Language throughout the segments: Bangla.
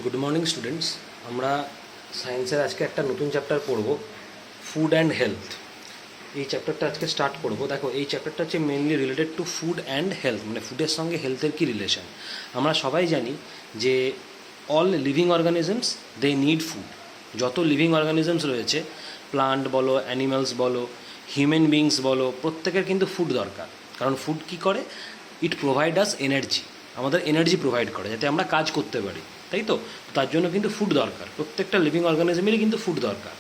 Good morning students. আমরা সায়েন্সের আজকে একটা নতুন চ্যাপ্টার পড়ব, ফুড অ্যান্ড হেলথ। এই চ্যাপ্টারটা আজকে স্টার্ট করব। দেখো, এই চ্যাপ্টারটা হচ্ছে mainly related to food and health, মানে ফুডের সঙ্গে হেলথের কী রিলেশন। আমরা সবাই জানি যে all living organisms they need food. যত লিভিং অর্গানিজমস রয়েছে, প্লান্ট বলো, অ্যানিমালস বলো, হিউম্যান বিংস বলো, প্রত্যেকের কিন্তু ফুড দরকার। কারণ ফুড কী করে? ইট প্রোভাইড আস এনার্জি, আমাদের এনার্জি প্রোভাইড করে যাতে আমরা কাজ করতে পারি, তাই তো? তার জন্য কিন্তু ফুড দরকার, প্রত্যেকটা লিভিং অর্গানিজমেরই কিন্তু ফুড দরকার।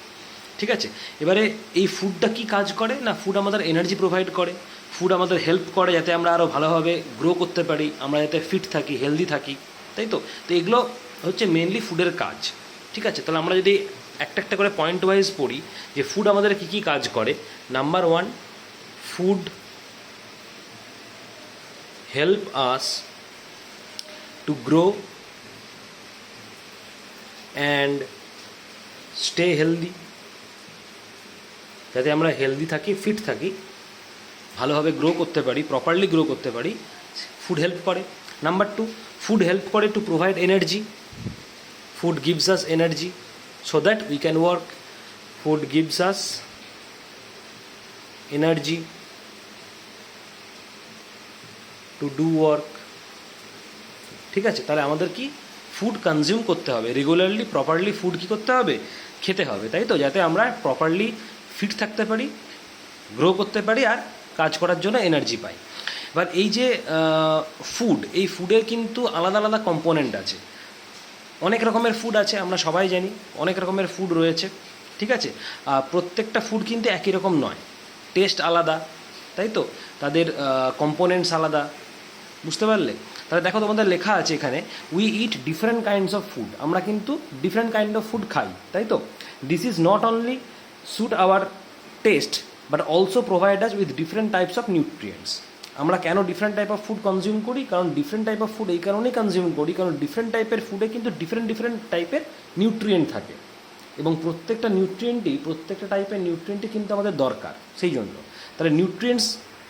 ঠিক আছে, এবারে এই ফুডটা কি কাজ করে না, ফুড আমাদের এনার্জি প্রোভাইড করে, ফুড আমাদের হেল্প করে যাতে আমরা আরও ভালোভাবে গ্রো করতে পারি, আমরা যাতে ফিট থাকি, হেলদি থাকি, তাই তো? তো এগুলো হচ্ছে মেনলি ফুডের কাজ। ঠিক আছে, তাহলে আমরা যদি একটা একটা করে পয়েন্ট ওয়াইজ পড়ি যে ফুড আমাদের কী কী কাজ করে। Number one, food help us to grow and stay healthy, যাতে আমরা হেলদি থাকি, ফিট থাকি, ভালোভাবে গ্রো করতে পারি, প্রপারলি গ্রো করতে পারি, ফুড হেল্প করে। নাম্বার টু, ফুড হেল্প করে to provide energy. Food gives us energy so that we can work. Food gives us energy to do work. ঠিক আছে, তাহলে আমাদের কি ফুড কনজিউম করতে হবে রেগুলারলি, প্রপারলি ফুড কী করতে হবে? খেতে হবে, তাই তো? যাতে আমরা প্রপারলি ফিট থাকতে পারি, গ্রো করতে পারি, আর কাজ করার জন্য এনার্জি পাই। এবার এই যে ফুড, এই ফুডের কিন্তু আলাদা আলাদা কম্পোনেন্ট আছে। অনেক রকমের ফুড আছে, আমরা সবাই জানি অনেক রকমের ফুড রয়েছে। ঠিক আছে, প্রত্যেকটা ফুড কিন্তু একই রকম নয়, টেস্ট আলাদা, তাই তো? তাদের কম্পোনেন্টস আলাদা, বুঝতে পারলে? তাহলে দেখো, তোমাদের লেখা আছে এখানে, we eat different kinds of food. আমরা কিন্তু ডিফারেন্ট কাইন্ড অফ ফুড খাই, তাই তো? This is not only suit our taste but also provide us with different types of nutrients. আমরা কেন different type of food consume করি? কারণ ডিফারেন্ট টাইপ অফ ফুড এই কারণেই কনজিউম করি কারণ ডিফারেন্ট টাইপের ফুডে কিন্তু ডিফারেন্ট ডিফারেন্ট টাইপের নিউট্রিয়েন্ট থাকে, এবং প্রত্যেকটা নিউট্রিয়েন্টই, প্রত্যেকটা টাইপের নিউট্রিয়েন্টই কিন্তু আমাদের দরকার। সেই জন্য তাহলে নিউট্রিয়েন্টস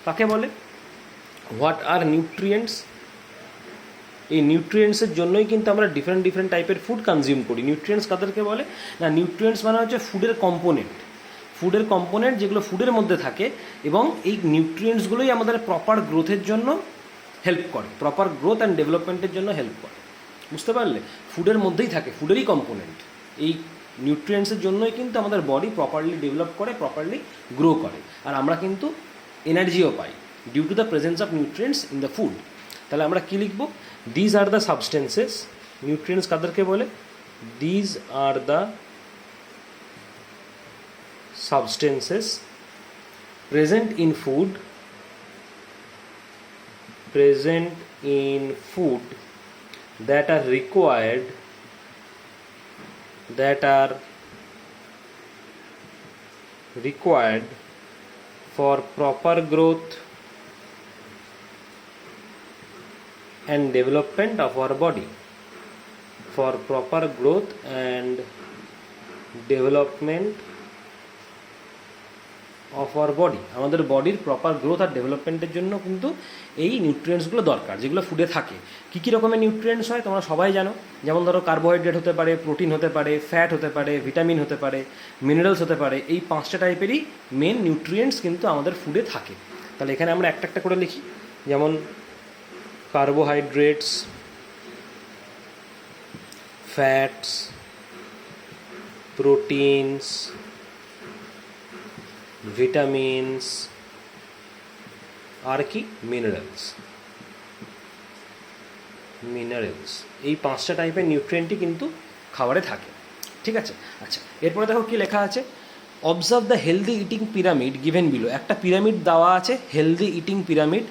কাকে বলে? What are nutrients? এই নিউট্রিয়েন্টসের জন্যই কিন্তু আমরা ডিফারেন্ট ডিফারেন্ট টাইপের ফুড কনজিউম করি। নিউট্রিয়েন্টস কাদেরকে বলে? না, নিউট্রিয়েন্টস মানে হচ্ছে ফুডের কম্পোনেন্ট, ফুডের কম্পোনেন্ট যেগুলো ফুডের মধ্যে থাকে, এবং এই নিউট্রিয়েন্টসগুলোই আমাদের প্রপার গ্রোথের জন্য হেল্প করে, প্রপার গ্রোথ অ্যান্ড ডেভেলপমেন্টের জন্য হেল্প করে। বুঝতে পারলে? ফুডের মধ্যেই থাকে, ফুডেরই কম্পোনেন্ট। এই নিউট্রিয়েন্টসের জন্যই কিন্তু আমাদের বডি প্রপারলি ডেভেলপ করে, প্রপারলি গ্রো করে, আর আমরা কিন্তু এনার্জিও পাই due to the presence of nutrients in the food. তাহলে আমরা কী লিখব? These are the substances. নিউট্রিয়েন্টস কাদেরকে বলে? These are the substances present in food that are required for proper growth and development of our body, for proper growth and development of our body. আমাদের বডির প্রপার গ্রোথ আর ডেভেলপমেন্টের জন্য কিন্তু এই নিউট্রিয়েন্টসগুলো দরকার, যেগুলো ফুডে থাকে। কী কী রকমের নিউট্রিয়েন্টস হয় তোমরা সবাই জানো। যেমন ধরো, কার্বোহাইড্রেট হতে পারে, প্রোটিন হতে পারে, ফ্যাট হতে পারে, ভিটামিন হতে পারে, মিনারেলস হতে পারে। এই পাঁচটা টাইপেরই মেন নিউট্রিয়েন্টস কিন্তু আমাদের ফুডে থাকে। তাহলে এখানে আমরা একটা একটা করে লিখি। যেমন কার্বোহাইড্রেটস, ফ্যাটস, প্রোটিনস, ভিটামিনস, আর কি? মিনারেলস। এই পাঁচটা টাইপের নিউট্রিয়েন্টই কিন্তু খাবারে থাকে। ঠিক আছে, আচ্ছা, এরপরে দেখো কি লেখা আছে। Observe the healthy eating pyramid given below. একটা পিরামিড দেওয়া আছে, হেলদি ইটিং পিরামিড।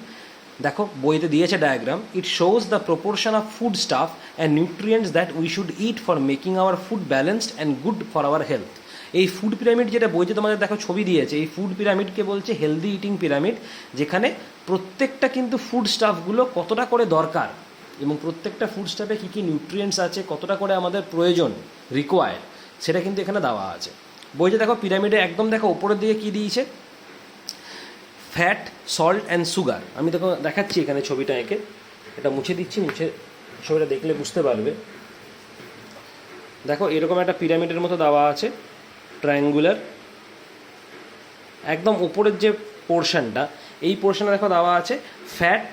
দেখো, বইতে দিয়েছে diagram. It shows the proportion of food staff and nutrients that we should it for making our food balanced and good for our health. এই ফুড পিরামিড যেটা বইতে তোমাদের দেখো ছবি দিয়েছে, এই ফুড পিরামিডকে বলছে হেলদি ইটিং পিরামিড, যেখানে প্রত্যেকটা কিন্তু ফুড স্টাফগুলো কতটা করে দরকার, এবং প্রত্যেকটা ফুড স্টাফে কী কী নিউট্রিয়েন্টস আছে, কতটা করে আমাদের প্রয়োজন, রিকোয়ার্ড, সেটা কিন্তু এখানে দেওয়া আছে বইতে। দেখো, পিরামিডে একদম দেখো ওপরের দিকে কী দিয়েছে? Fat, salt and sugar. আমি দেখো দেখাচ্ছি এখানে ছবিটা এঁকে, এটা মুছে দিচ্ছি, মুছে ছবিটা দেখলে বুঝতে পারবে। দেখো এরকম একটা পিরামিডের মতো দেওয়া আছে, ট্রায়াঙ্গুলার। একদম উপরের যে পোর্শনটা, এই পোর্শনে দেখো দেওয়া আছে ফ্যাট,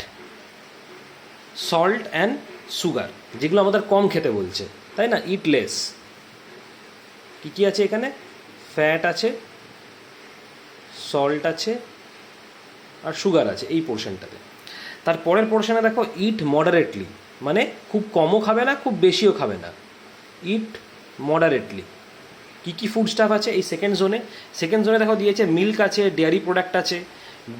সল্ট অ্যান্ড সুগার, যেগুলো আমাদের কম খেতে বলছে, তাই না? ইট লেস। কী কী আছে এখানে? ফ্যাট আছে, সল্ট আছে, আর সুগার আছে এই পোর্শনটাতে। তারপরের পোর্শনে দেখো ইট মডারেটলি, মানে খুব কমও খাবে না, খুব বেশিও খাবে না। ইট মডারেটলি। কী কী ফুড স্টাফ আছে এই সেকেন্ড জোনে? সেকেন্ড জোনে দেখো দিয়েছে মিল্ক আছে, ডেয়ারি প্রোডাক্ট আছে,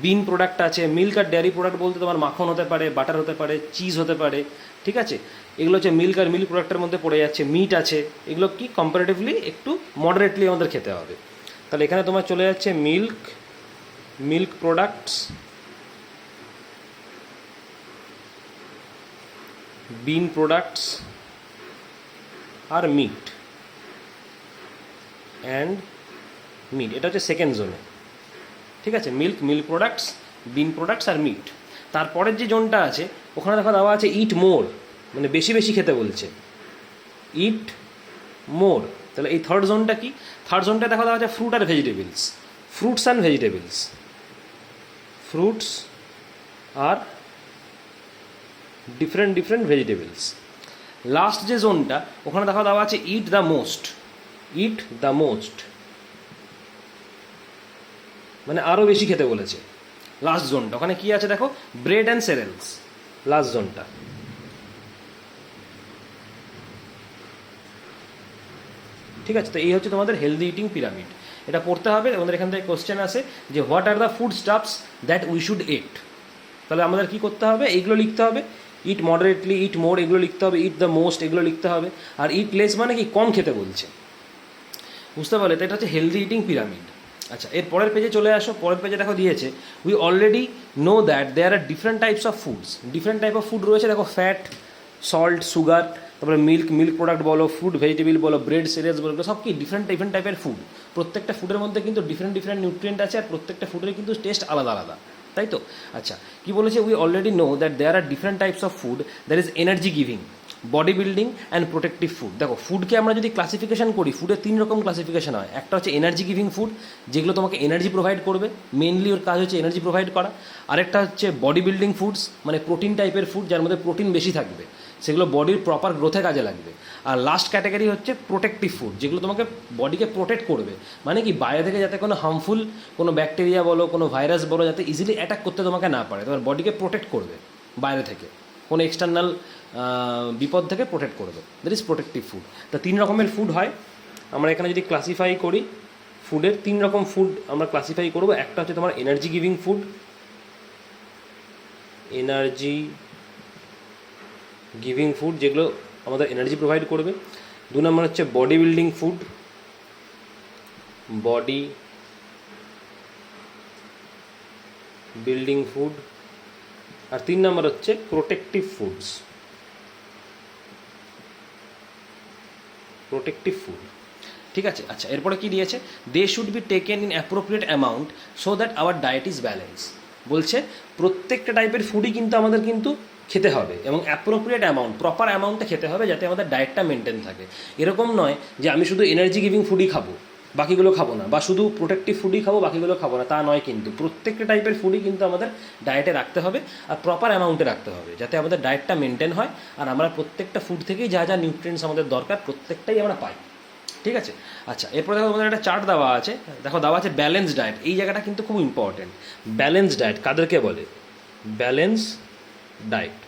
বিন প্রোডাক্ট আছে। মিল্ক আর ডেয়ারি প্রোডাক্ট বলতে তোমার মাখন হতে পারে, বাটার হতে পারে, চিজ হতে পারে, ঠিক আছে? এগুলো হচ্ছে মিল্ক আর মিল্ক প্রোডাক্টের মধ্যে পড়ে যাচ্ছে। মিট আছে, এগুলো কি কম্পারেটিভলি একটু মডারেটলি আমাদের খেতে হবে। তাহলে এখানে তোমার চলে যাচ্ছে milk, milk products, bean products আর মিট অ্যান্ড মিট। এটা হচ্ছে সেকেন্ড জোনে, ঠিক আছে? Milk, milk products, bean products আর মিট। তারপরের যে জোনটা আছে ওখানে দেখা দেওয়া আছে ইট মোর, মানে বেশি বেশি খেতে বলছে, ইট মোর। তাহলে এই থার্ড জোনটা কি? থার্ড জোনটা দেখা দেওয়া আছে ফ্রুট আর vegetables, fruits and vegetables, fruits আর ডিফারেন্ট ডিফারেন্ট ভেজিটেবলস। লাস্ট যে জোনটা ওখানে দেখা দেওয়া আছে eat the most, eat the most, মানে আরও বেশি খেতে বলেছে। লাস্ট জোনটা ওখানে কি আছে দেখো, ব্রেড অ্যান্ড সেরেলস, লাস্ট জোনটা। ঠিক আছে? তো এই হচ্ছে তোমাদের হেলদি ইটিং পিরামিড। এটা পড়তে হবে। আমাদের এখান থেকে কোশ্চেন আসে যে what are the food stuffs that we should eat. তাহলে আমাদের কী করতে হবে? এইগুলো লিখতে হবে, ইট মডারেটলি, ইট মোর এগুলো লিখতে হবে, ইট দ্য মোস্ট এগুলো লিখতে হবে। আর ইট লেস মানে কি, কম খেতে বলছে, বুঝতে পারলে? তো এটা হচ্ছে হেলদি ইটিং পিরামিড। আচ্ছা, এর পরের পেজে চলে আসো। পরের পেজে দেখো দিয়েছে we already know that there are different types of foods. Different type of food রয়েছে দেখো, ফ্যাট, সল্ট, সুগার, তারপরে মিল্ক, মিল্ক প্রোডাক্ট বলো, ফ্রুট, ভেজিটেবল বলো, ব্রেড, সিরিয়ালস বলো, সব কি ডিফারেন্ট ডিফারেন্ট টাইপের ফুড। প্রত্যেকটা ফুডের মধ্যে কিন্তু ডিফারেন্ট ডিফারেন্ট নিউট্রিয়েন্ট আছে, আর প্রত্যেকটা ফুডের কিন্তু টেস্ট আলাদা আলাদা, তাই তো? আচ্ছা, কি বলেছে? We already know that there are different types of food that is energy giving, body building and protective food. দেখো ফুডকে আমরা যদি ক্লাসিফিকেশন করি, ফুডের তিন রকম ক্লাসিফিকেশন হয়। একটা হচ্ছে এনার্জি গিভিং ফুড, যেগুলো তোমাকে এনার্জি প্রোভাইড করবে, মেনলি ওর কাজ হচ্ছে এনার্জি প্রোভাইড করা। আরেকটা হচ্ছে বডি বিল্ডিং ফুডস, মানে প্রোটিন টাইপের ফুড, যার মধ্যে প্রোটিন বেশি থাকবে, সেগুলো বডির প্রপার গ্রোথে কাজে লাগবে। আর লাস্ট ক্যাটাগরি হচ্ছে প্রোটেক্টিভ ফুড, যেগুলো তোমাকে বডিকে প্রোটেক্ট করবে, মানে কি বাইরে থেকে যাতে কোনো হার্মফুল কোনো ব্যাকটেরিয়া বলো, কোনো ভাইরাস বলো, যাতে ইজিলি অ্যাটাক করতে তোমাকে না পারে, তোমার বডিকে প্রোটেক্ট করবে বাইরে থেকে, কোনো এক্সটার্নাল বিপদ থেকে প্রোটেক্ট করবে, দ্যাট ইজ প্রোটেক্টিভ ফুড। তা তিন রকমের ফুড হয়। আমরা এখানে যদি ক্লাসিফাই করি, ফুডের তিন রকম ফুড আমরা ক্লাসিফাই করবো। একটা হচ্ছে তোমার energy giving food, energy giving food, যেগুলো আমাদের এনার্জি প্রোভাইড করবে। দু নম্বর হচ্ছে body building food, body building food. আর তিন নম্বর হচ্ছে প্রোটেক্টিভ ফুডস, প্রোটেক্টিভ ফুড। ঠিক আছে? আচ্ছা, এরপরে কি দিয়েছে? They should be taken in appropriate amount so that our diet is balance. বলছে প্রত্যেকটা টাইপের ফুডই কিন্তু আমাদের কিন্তু খেতে হবে, এবং অ্যাপ্রোপ্রিয়েট অ্যামাউন্ট, প্রপার অ্যামাউন্টে খেতে হবে, যাতে আমাদের ডায়েটটা মেনটেন থাকে। এরকম নয় যে আমি শুধু এনার্জি গিভিং ফুডই খাবো, বাকিগুলো খাবো না, বা শুধু প্রোটেক্টিভ ফুডই খাবো, বাকিগুলো খাবো না, তা নয়। কিন্তু প্রত্যেকটা টাইপের ফুডই কিন্তু আমাদের ডায়েটে রাখতে হবে, আর প্রপার অ্যামাউন্টে রাখতে হবে, যাতে আমাদের ডায়েটটা মেনটেন হয়, আর আমরা প্রত্যেকটা ফুড থেকেই যা যা নিউট্রিয়েন্টস আমাদের দরকার প্রত্যেকটাই আমরা পাই। ঠিক আছে? আচ্ছা, এরপরে দেখো তোমাদের একটা চার্ট দেওয়া আছে। দেখো দেওয়া আছে ব্যালেন্স ডায়েট। এই জায়গাটা কিন্তু খুব ইম্পর্টেন্ট। ব্যালেন্স ডায়েট কাদেরকে বলে? Balance diet.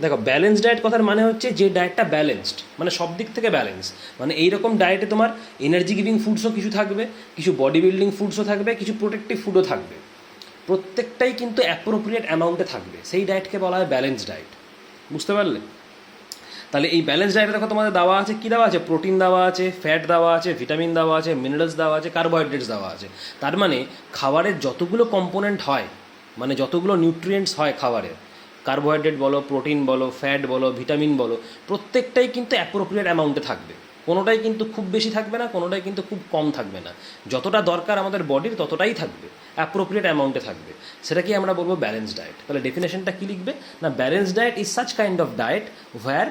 দেখো ব্যালেন্স ডায়েট কথার মানে হচ্ছে যে ডায়েটটা ব্যালেন্সড, মানে সব দিক থেকে ব্যালেন্স। মানে এইরকম ডায়েটে তোমার এনার্জি গিভিং ফুডসও কিছু থাকবে, কিছু বডি বিল্ডিং ফুডসও থাকবে, কিছু প্রোটেক্টিভ ফুডও থাকবে, প্রত্যেকটাই কিন্তু অ্যাপ্রোপ্রিয়েট অ্যামাউন্টে থাকবে। সেই ডায়েটকে বলা হয় ব্যালেন্স ডায়েট। বুঝতে পারলে? তাহলে এই ব্যালেন্স ডায়েটে দেখো তোমাদের দেওয়া আছে, কী দেওয়া আছে? প্রোটিন দেওয়া আছে, ফ্যাট দেওয়া আছে, ভিটামিন দেওয়া আছে, মিনারেলস দেওয়া আছে, কার্বোহাইড্রেটস দেওয়া আছে। তার মানে খাবারের যতগুলো কম্পোনেন্ট হয়, মানে যতগুলো নিউট্রিয়েন্টস হয় খাবারের, কার্বোহাইড্রেট বলো, প্রোটিন বলো, ফ্যাট বলো, ভিটামিন বলো, প্রত্যেকটাই কিন্তু অ্যাপ্রোপ্রিয়েট অ্যামাউন্টে থাকবে। কোনোটাই কিন্তু খুব বেশি থাকবে না, কোনোটাই কিন্তু খুব কম থাকবে না। যতটা দরকার আমাদের বডির ততটাই থাকবে, অ্যাপ্রোপ্রিয়েট অ্যামাউন্টে থাকবে। সেটাকেই আমরা বলবো ব্যালেন্স ডায়েট। তাহলে ডেফিনেশনটা কী লিখবে? না, balance diet is such kind of diet where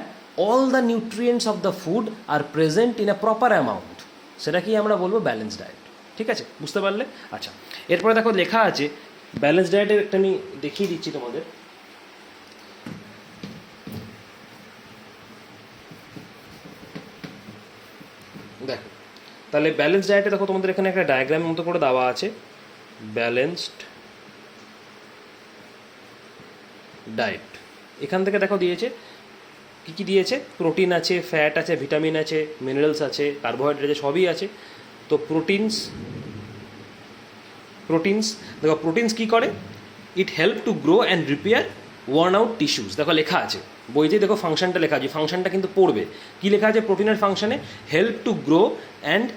all the nutrients of the food are present in a proper amount, সেটাকেই আমরা বলবো ব্যালেন্স ডায়েট। ঠিক আছে, বুঝতে পারলে? আচ্ছা, এরপরে দেখো লেখা আছে ব্যালেন্স ডায়েটের একটা আমি দেখিয়ে দিচ্ছি তোমাদের। দেখো, তাহলে ব্যালেন্স ডায়েটে দেখো তোমাদের এখানে একটা ডায়াগ্রামের মতো করে দেওয়া আছে ব্যালেন্সড ডায়েট। এখান থেকে দেখো দিয়েছে কী কী দিয়েছে, প্রোটিন আছে, ফ্যাট আছে, ভিটামিন আছে, মিনারেলস আছে, কার্বোহাইড্রেট আছে, সবই আছে। তো প্রোটিনস দেখো, প্রোটিনস কী করে, it help to grow and repair worn out tissues. দেখো লেখা আছে বইতে, দেখো ফাংশনটা লেখা আছে, ফাংশনটা কিন্তু পড়বে। কী লেখা আছে প্রোটিনের ফাংশনে, help to grow and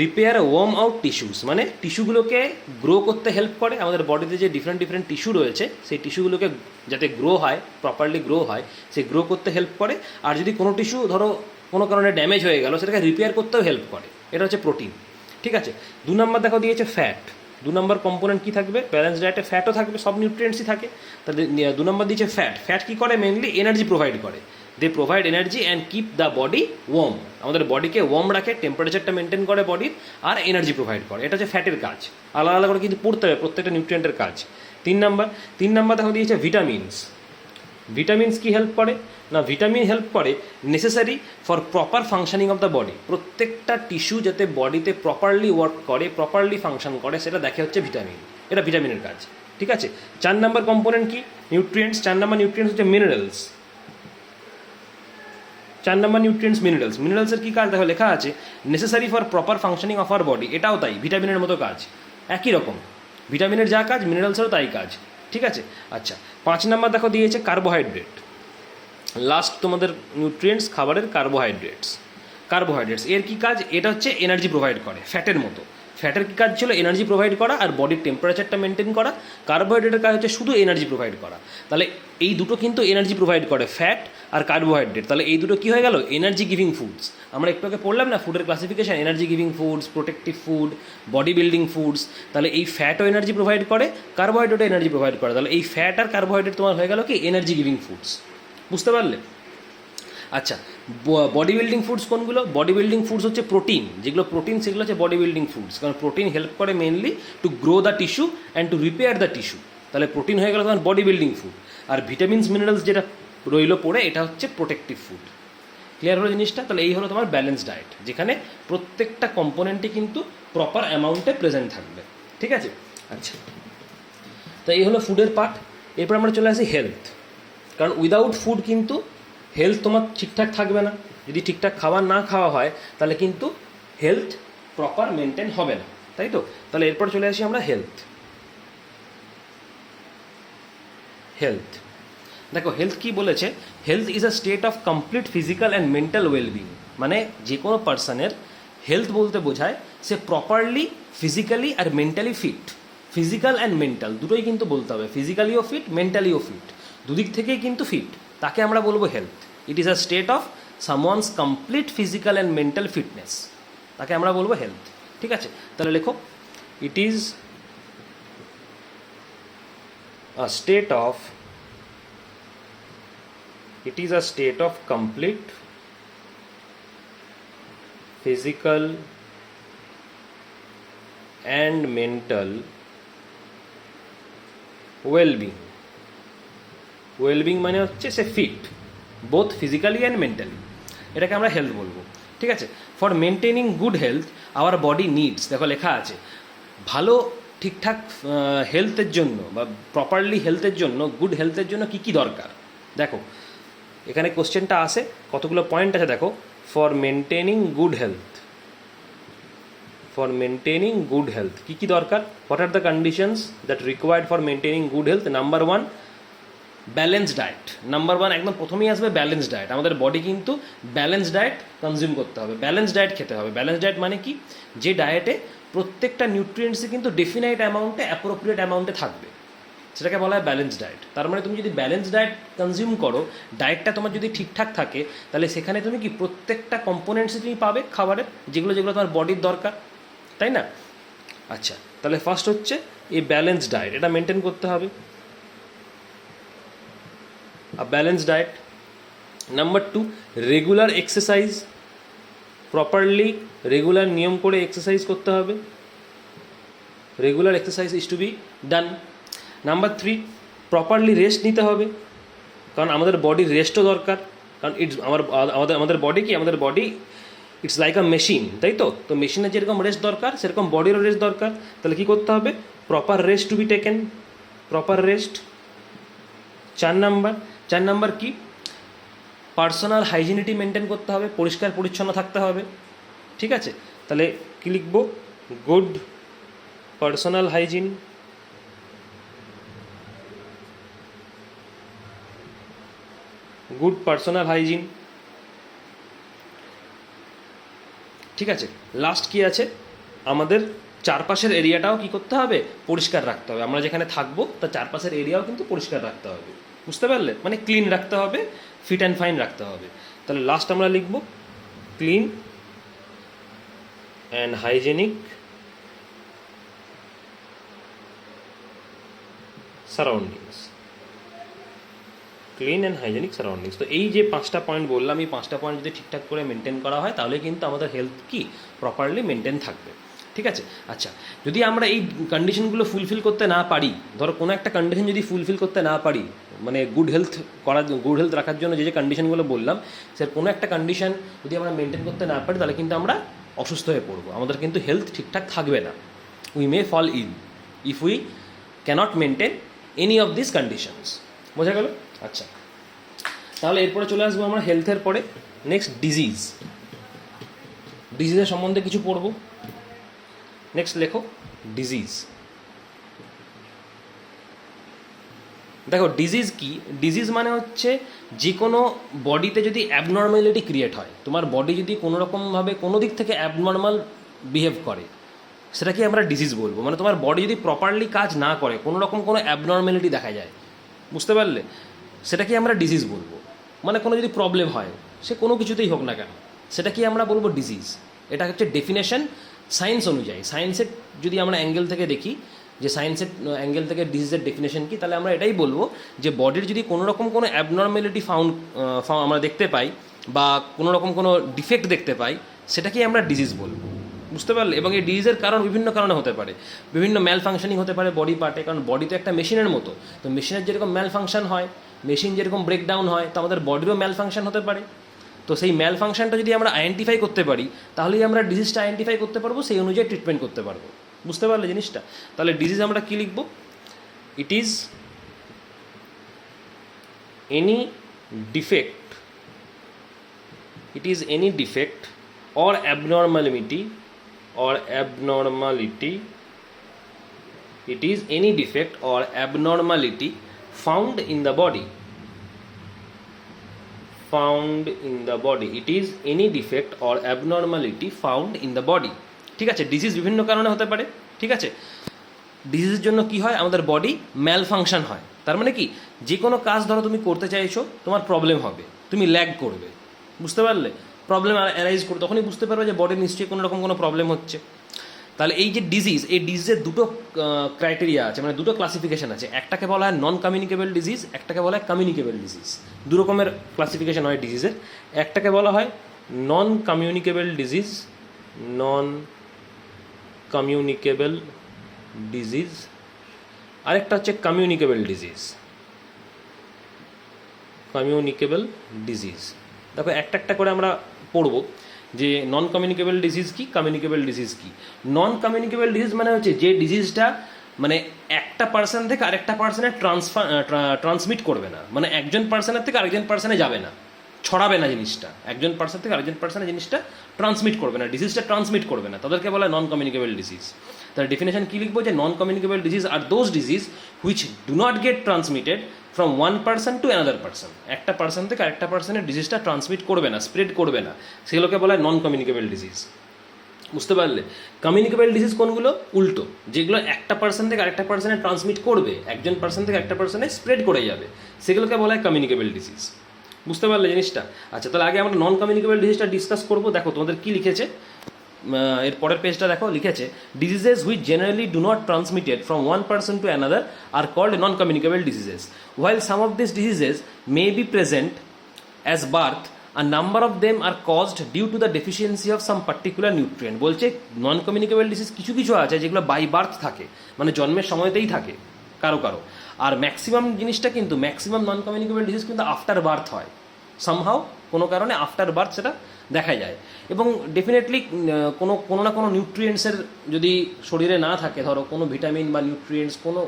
repair worn out tissues, মানে টিস্যুগুলোকে গ্রো করতে হেল্প করে। আমাদের বডিতে যে ডিফারেন্ট ডিফারেন্ট টিস্যু রয়েছে, সেই টিস্যুগুলোকে যাতে গ্রো হয়, প্রপারলি গ্রো হয়, সে গ্রো করতে হেল্প করে। আর যদি কোনো টিস্যু ধরো কোনো কারণে ড্যামেজ হয়ে গেল, সেটাকে রিপেয়ার করতেও হেল্প করে। এটা হচ্ছে প্রোটিন। ঠিক আছে, 2 নম্বর দেখো দিয়েছে ফ্যাট। 2 নম্বর কম্পোনেন্ট কী থাকবে, ব্যালেন্স ডায়েটে ফ্যাটও থাকবে, সব নিউট্রিয়েন্টসই থাকে। তাহলে 2 নম্বর দিয়েছে ফ্যাট। ফ্যাট কী করে, মেনলি এনার্জি প্রোভাইড করে। They provide energy and keep the body warm, আমাদের বডিকে ওয়ার্ম রাখে, টেম্পারেচারটা মেনটেন করে বডির, আর এনার্জি প্রোভাইড করে। এটা হচ্ছে ফ্যাটের কাজ। আলাদা আলাদা করে কিন্তু পড়তে হবে প্রত্যেকটা নিউট্রিয়েন্টের কাজ। 3 নম্বর দেখো দিয়েছে ভিটামিনস। ভিটামিনস কি হেল্প করে না, ভিটামিন হেল্প করে necessary for proper functioning of the body. প্রত্যেকটা টিস্যু যাতে বডিতে প্রপারলি ওয়ার্ক করে, প্রপারলি ফাংশন করে, সেটা দেখে হচ্ছে ভিটামিন। এটা ভিটামিনের কাজ। ঠিক আছে, 4 নম্বর কম্পোনেন্ট কি, নিউট্রিয়েন্টস। 4 নম্বর নিউট্রিয়েন্টস হচ্ছে মিনারেলস। 4 নম্বর নিউট্রিয়েন্টস মিনারেলস। মিনারেলসের কী কাজ দেখো লেখা আছে, necessary for proper functioning of our body. এটাও তাই, ভিটামিনের মতো কাজ, একই রকম। ভিটামিনের যা কাজ, মিনারেলসেরও তাই কাজ। ঠিক আছে, আচ্ছা 5 নম্বর দেখো দিয়েছে কার্বোহাইড্রেট। লাস্ট তোমাদের নিউট্রিয়েন্টস খাবারের কার্বোহাইড্রেটস এর কী কাজ, এটা হচ্ছে এনার্জি প্রোভাইড করে, ফ্যাটের মতো। ফ্যাটের কী কাজ ছিল, এনার্জি প্রোভাইড করা আর বডির টেম্পারেচারটা মেনটেন করা। কার্বোহাইড্রেটের কাজ হচ্ছে শুধু এনার্জি প্রোভাইড করা। তাহলে এই দুটো কিন্তু এনার্জি প্রোভাইড করে, ফ্যাট আর কার্বোহাইড্রেট। তাহলে এই দুটো কী হয়ে গেল, এনার্জি গিভিং ফুডস। আমরা একটু আগে পড়লাম না ফুডের classification, energy giving foods, protective food, body building foods. তাহলে এই ফ্যাটও এনার্জি প্রোভাইড করে, কার্বোহাইড্রেটও এনার্জি প্রোভাইড করে। তাহলে এই ফ্যাট আর কার্বোহাইড্রেট তোমার হয়ে গেল কি, এনার্জি গিভিং ফুডস। বুঝতে পারলে? আচ্ছা, বডি বিল্ডিং ফুডস কোনগুলো, বডি বিল্ডিং ফুডস হচ্ছে প্রোটিন। যেগুলো প্রোটিন সেগুলো হচ্ছে বডি বিল্ডিং ফুডস, কারণ প্রোটিন হেল্প করে mainly to grow the tissue and to repair the tissue. তাহলে প্রোটিন হয়ে গেল তোমার বডি বিল্ডিং ফুড। আর ভিটামিনস মিনারেলস যেটা রইল পড়ে, এটা হচ্ছে প্রোটেক্টিভ ফুড। ক্লিয়ার হলো জিনিসটা? তাহলে এই হলো তোমার ব্যালেন্স ডায়েট, যেখানে প্রত্যেকটা কম্পোনেন্টই কিন্তু প্রপার অ্যামাউন্টে প্রেজেন্ট থাকবে। ঠিক আছে, আচ্ছা, তো এই হলো ফুডের পার্ট। এরপর আমরা চলে আসি হেলথ। কারণ উইদাউট ফুড কিন্তু হেলথ তোমার ঠিকঠাক থাকবে না। যদি ঠিকঠাক খাবার না খাওয়া হয়, তাহলে কিন্তু হেলথ প্রপার মেনটেন হবে না, তাই তো? তাহলে এরপর চলে আসি আমরা হেলথ। দেখো হেলথ কি বলেছে, health is a state of complete physical and mental wellbeing. মানে যে কোনো পার্সনের হেলথ বলতে বোঝায় সে প্রপারলি ফিজিক্যালি আর mentally fit. Physical and mental দুটোই কিন্তু বলতে হবে, ফিজিক্যালিও ফিট, মেন্টালিও ফিট, দুদিক থেকেই কিন্তু ফিট। তাকে আমরা বলবো health. It is a state of someone's complete physical and mental fitness, তাকে আমরা বলবো হেলথ। ঠিক আছে, তাহলে লেখো, ইট ইজ আ স্টেট অফ complete physical and mental well-being. মানে হচ্ছে সে fit both physically and mentally, এটাকে আমরা হেলথ বলবো। ঠিক আছে, for maintaining good health our body needs. দেখো লেখা আছে ভালো ঠিকঠাক হেলথের জন্য বা প্রপারলি হেলথের জন্য, গুড হেলথের জন্য কী কী দরকার। দেখো এখানে কোশ্চেনটা আসে, কতগুলো পয়েন্ট আছে দেখো। ফর মেনটেনিং গুড হেলথ কী কী দরকার, what are the conditions that required for maintaining good health. Number 1 balance diet. Number 1 একদম প্রথমেই আসবে ব্যালেন্স ডায়েট। আমাদের বডি কিন্তু ব্যালেন্স ডায়েট কনজিউম করতে হবে, ব্যালেন্স ডায়েট খেতে হবে। ব্যালেন্স ডায়েট মানে কি, যে ডায়েটে প্রত্যেকটা নিউট্রিয়েন্টসই কিন্তু ডেফিনাইট অ্যামাউন্টে, অ্যাপ্রোপ্রিয়েট অ্যামাউন্টে থাকবে, সেটাকে বলা হয় ব্যালেন্স ডায়েট। তার মানে তুমি যদি ব্যালেন্স ডায়েট কনজিউম করো, ডায়েটটা তোমার যদি ঠিকঠাক থাকে, তাহলে সেখানে তুমি কি প্রত্যেকটা কম্পোনেন্টসই তুমি পাবে খাবারের, যেগুলো যেগুলো তোমার বডির দরকার, তাই না? আচ্ছা, তাহলে ফার্স্ট হচ্ছে এই ব্যালেন্স ডায়েট, এটা মেনটেন করতে হবে। Balance diet number 2, regular exercise, properly regular নিয়ম করে এক্সারসাইজ করতে হবে, regular exercise is to be done. Number 3, properly rest নিতে হবে, কারণ আমাদের বডির রেস্টও দরকার, কারণ আমাদের বডি কি, আমাদের body it's like a machine, তাই তো? তো মেশিনের যেরকম রেস্ট দরকার সেরকম বডিরও রেস্ট দরকার। তাহলে কী করতে হবে? Proper rest to be taken, proper rest. 4 number কি? পার্সোনাল হাইজিনিটি মেনটেন করতে হবে, পরিষ্কার পরিচ্ছন্ন থাকতে হবে, ঠিক আছে? তাহলে কী লিখব? Good personal hygiene, good personal hygiene, ঠিক আছে? লাস্ট কি আছে? আমাদের চারপাশের এরিয়াটাও কি করতে হবে? পরিষ্কার রাখতে হবে। আমরা যেখানে থাকবো তার চারপাশের এরিয়াও কিন্তু পরিষ্কার রাখতে হবে, বুঝতে পারলে? মানে ক্লিন রাখতে হবে, ফিট অ্যান্ড ফাইন রাখতে হবে। তাহলে লাস্ট আমরা লিখব clean and hygienic surroundings, clean and hygienic surroundings. তো এই যে 5টা পয়েন্ট বললাম, এই 5টা পয়েন্ট যদি ঠিকঠাক করে মেনটেন করা হয় তাহলে কিন্তু আমাদের হেলথ কি প্রপারলি মেনটেন থাকবে, ঠিক আছে? আচ্ছা, যদি আমরা এই কন্ডিশনগুলো ফুলফিল করতে না পারি, ধরো কোনো একটা কন্ডিশন যদি ফুলফিল করতে না পারি, মানে গুড হেলথ রাখার জন্য যে কন্ডিশনগুলো বললাম, সে কোনো একটা কন্ডিশন যদি আমরা মেনটেন করতে না পারি তাহলে কিন্তু আমরা অসুস্থ হয়ে পড়বো, আমাদের কিন্তু হেলথ ঠিকঠাক থাকবে না। We may fall ill if we cannot maintain any of this conditions. বোঝা গেল? আচ্ছা, তাহলে এরপরে চলে আসবো আমরা হেলথের পরে। নেক্সট ডিজিজের সম্বন্ধে কিছু পড়বো। নেক্সট লেখো ডিজিজ। দেখো ডিজিজ কি? ডিজিজ মানে হচ্ছে যে কোনো বডিতে যদি অ্যাবনর্মালিটি ক্রিয়েট হয়, তোমার বডি যদি কোনো রকমভাবে কোনো দিক থেকে অ্যাবনর্মাল বিহেভ করে, সেটাকে আমরা ডিজিজ বলবো। মানে তোমার বডি যদি প্রপারলি কাজ না করে, কোনো রকম কোনো অ্যাবনর্মালিটি দেখা যায়, বুঝতে পারলে? সেটাকে আমরা ডিজিজ বলবো। মানে কোনো যদি প্রবলেম হয়, সে কোনো কিছুতেই হোক না কেন, সেটাকে আমরা বলবো ডিজিজ। এটা হচ্ছে ডেফিনেশন সায়েন্স অনুযায়ী। সায়েন্সের যদি আমরা অ্যাঙ্গেল থেকে দেখি, যে সায়েন্সের অ্যাঙ্গেল থেকে ডিজিজের ডেফিনেশন কী, তাহলে আমরা এটাই বলবো যে বডির যদি কোনো রকম কোনো অ্যাবনর্মালিটি আমরা দেখতে পাই, বা কোনো রকম কোনো ডিফেক্ট দেখতে পাই, সেটাকেই আমরা ডিজিজ বলবো, বুঝতে পারলে? এবং এই ডিজিজের কারণ বিভিন্ন কারণে হতে পারে, বিভিন্ন ম্যাল ফাংশনিং হতে পারে বডি পার্টে, কারণ বডি তো একটা মেশিনের মতো। তো মেশিনের যেরকম ম্যাল ফাংশন হয়, মেশিন যেরকম ব্রেকডাউন হয়, তো আমাদের বডিরও ম্যাল ফাংশন হতে পারে। তো সেই ম্যাল ফাংশনটা যদি আমরা আইডেন্টিফাই করতে পারি, তাহলেই আমরা ডিজিজটা আইডেন্টিফাই করতে পারবো, সেই অনুযায়ী ট্রিটমেন্ট করতে পারবো, বুঝতে পারলে জিনিসটা? তাহলে ডিজিজ আমরা কী লিখব? It is any defect, or abnormality, it is any defect or abnormality found in the body, it is any defect or abnormality found in the body, ঠিক আছে? ডিজিজ বিভিন্ন কারণে হতে পারে, ঠিক আছে? ডিজিজের জন্য কি হয়? আমাদের বডি ম্যাল ফাংশন হয়। তার মানে কি, যে কোনো কাজ ধরো তুমি করতে চাইছো, তোমার প্রবলেম হবে, তুমি ল্যাগ করবে, বুঝতে পারলে? প্রবলেম অ্যারাইজ করবে, তখনই বুঝতে পারবে যে বডির নিশ্চয়ই কোনো রকম কোনো প্রবলেম হচ্ছে। তাহলে এই যে ডিজিজ, এই ডিজিজের দুটো ক্রাইটেরিয়া আছে, মানে দুটো ক্লাসিফিকেশন আছে। একটাকে বলা হয় নন কমিউনিকেবল ডিজিজ, একটাকে বলা হয় কমিউনিকেবল ডিজিজ। দু রকমের ক্লাসিফিকেশন হয় ডিজিজের। একটাকে বলা হয় নন কমিউনিকেবল ডিজিজ, আরেকটা হচ্ছে কমিউনিকেবল ডিজিজ। দেখো একটা একটা করে আমরা পড়বো যে নন কমিউনিকেবল ডিজিজ কি, কমিউনিকেবল ডিজিজ কি। নন কমিউনিকেবল ডিজিজ মানে হচ্ছে যে ডিজিজটা মানে একটা পার্সন থেকে আরেকটা পার্সনে ট্রান্সমিট করবে না, মানে একজন পার্সনের থেকে আরেকজন পার্সনে যাবে না, ছড়াবে না জিনিসটা, একজন পার্সন থেকে আরেকজন পার্সনে জিনিসটা ট্রান্সমিট করবে না, ডিজিজটা ট্রান্সমিট করবে না, তাদেরকে বলা হয় নন কমিউনিকেবল ডিজিজ। তার ডেফিনেশন কী লিখবো? যে non communicable disease are those disease which do not get transmitted from one person to another person. একটা পার্সন থেকে আরেকটা পার্সনের ডিজিজটা ট্রান্সমিট করবে না, স্প্রেড করবে না, সেগুলোকে বলা হয় নন কমিউনিকেবল ডিজিজ, বুঝতে পারলে? কমিউনিকেবল ডিজিজ কোনগুলো? উল্টো, যেগুলো একটা পার্সন থেকে আরেকটা পার্সনে ট্রান্সমিট করবে, একজন পার্সন থেকে একটা পার্সনে স্প্রেড করে যাবে, সেগুলোকে বলা হয় কমিউনিকেবল ডিজিজ, বুঝতে পারলে জিনিসটা? আচ্ছা, তাহলে আগে আমরা নন কমিউনিকেবল ডিজিজটা ডিসকাস করবো। দেখো তোমাদের কী লিখেছে, এর পরের পেজটা দেখো, লিখেছে diseases which generally do not transmitted from one person to another are called non communicable diseases, while some of these diseases may be present as birth a number of them are caused due to the deficiency of some particular nutrient. বলছে নন কমিউনিকেবল ডিজিজ কিছু কিছু আছে যেগুলো বাই বার্থ থাকে, মানে জন্মের সময়তেই থাকে কারো কারো, আর ম্যাক্সিমাম জিনিসটা কিন্তু ম্যাক্সিমাম নন কমিউনিকেবল ডিজিজ কিন্তু আফটার বার্থ হয়, সামহাও কোনো কারণে আফটার বার্থ সেটা দেখা যায়। এবং ডেফিনেটলি কোনো না কোনো নিউট্রিয়েন্টসের যদি শরীরে না থাকে, ধরো কোনো ভিটামিন বা নিউট্রিয়েন্টস, কোনো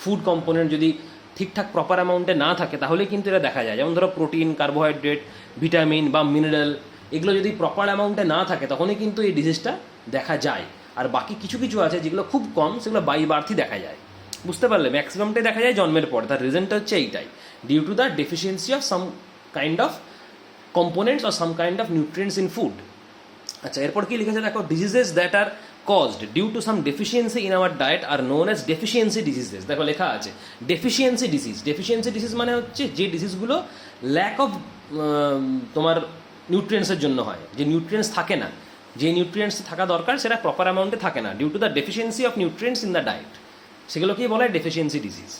ফুড কম্পোনেন্ট যদি ঠিকঠাক প্রপার অ্যামাউন্টে না থাকে, তাহলে কিন্তু এটা দেখা যায়। যেমন ধরো প্রোটিন, কার্বোহাইড্রেট, ভিটামিন বা মিনারেল, এগুলো যদি প্রপার অ্যামাউন্টে না থাকে তখনই কিন্তু এই ডিজিজটা দেখা যায়। আর বাকি কিছু কিছু আছে যেগুলো খুব কম, সেগুলো বাই বার্থই দেখা যায়। বুঝতে পারলে? ম্যাক্সিমামটাই দেখা যায় জন্মের পর। তার রিজনটা হচ্ছে এইটাই, due to the deficiency of some kind of components or some kind of nutrients in food. আচ্ছা, এরপর কি লিখেছে দেখো, diseases that are caused due to some deficiency in our diet are known as deficiency diseases. দেখো লেখা আছে deficiency disease. deficiency disease মানে হচ্ছে যে ডিজিজগুলো ল্যাক অফ তোমার নিউট্রিয়েন্টসের জন্য হয়, যে নিউট্রিয়েন্টস থাকে না, যে নিউট্রিয়েন্টস থাকা দরকার সেটা প্রপার অ্যামাউন্টে থাকে না, due to the deficiency of nutrients in the diet, সেগুলোকেই বলা হয় ডেফিসিয়েন্সি ডিজিজ।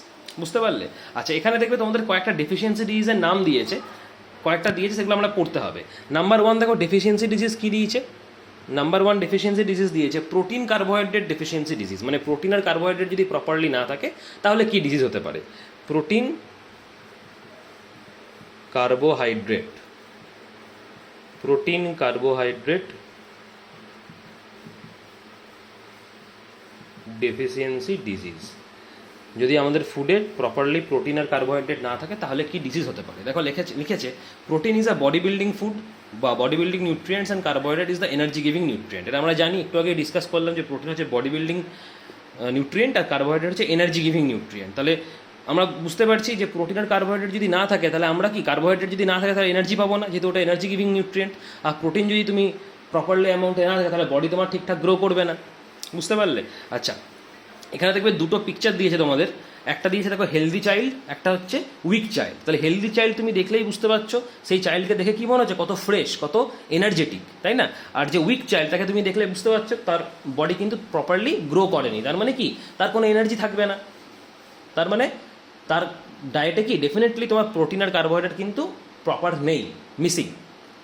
বুঝতে পারলে? আচ্ছা, এখানে দেখবে তোমাদের কয়েকটা ডেফিসিয়েন্সি ডিজিজের নাম দিয়েছে, কয়েকটা দিয়েছে, সেগুলো আমরা পড়তে হবে। নাম্বার 1 দেখো ডেফিসিয়েন্সি ডিজিজ কী দিয়েছে। নাম্বার 1 ডেফিসিয়েন্সি ডিজিজ দিয়েছে প্রোটিন কার্বোহাইড্রেট ডেফিসিয়েন্সি ডিজিজ। মানে প্রোটিন আর কার্বোহাইড্রেট যদি প্রপারলি না থাকে তাহলে কি ডিজিজ হতে পারে? Protein carbohydrate deficiency disease. যদি আমাদের ফুডে প্রপারলি প্রোটিন আর কার্বোহাইড্রেট না থাকে তাহলে কি ডিজিজ হতে পারে? দেখো লিখেছে protein is a body building food বা body building nutrients and carbohydrate is the energy giving nutrient. এটা আমরা জানি, একটু আগে ডিসকাস করলাম যে প্রোটিন হচ্ছে বডি বিল্ডিং নিউট্রিয়েন্ট আর কার্বোহাইড্রেট হচ্ছে এনার্জি গিভিং নিউট্রিয়েন্ট। তাহলে আমরা বুঝতে পারছি যে প্রোটিন আর কার্বোহাইড্রেট যদি না থাকে তাহলে আমরা কি, কার্বোহাইড্রেট যদি না থাকে তাহলে এনার্জি পাবো না, যেহেতু ওটা এনার্জি গিভিং নিউট্রিয়েন্ট। আর প্রোটিন যদি তুমি প্রপারলি অ্যামাউন্টে না থাকে তাহলে বডি তোমার ঠিকঠাক গ্রো করবে না। বুঝতে পারলে? আচ্ছা, এখানে দেখবে দুটো পিকচার দিয়েছে তোমাদের, একটা দিয়েছে দেখো হেলদি চাইল্ড, একটা হচ্ছে উইক চাইল্ড। তাহলে হেলদি চাইল্ড তুমি দেখলেই বুঝতে পারছো সেই চাইল্ডকে দেখে কি মনে হচ্ছে, কত ফ্রেশ, কত এনার্জেটিক, তাই না? আর যে উইক চাইল্ড তাকে তুমি দেখলে বুঝতে পারছো তার বডি কিন্তু প্রপারলি গ্রো করেনি। তার মানে কি, তার কোনো এনার্জি থাকবে না, তার মানে তার ডায়েটে কি ডেফিনেটলি তোমার প্রোটিন আর কার্বোহাইড্রেট কিন্তু প্রপার নেই, মিসিং।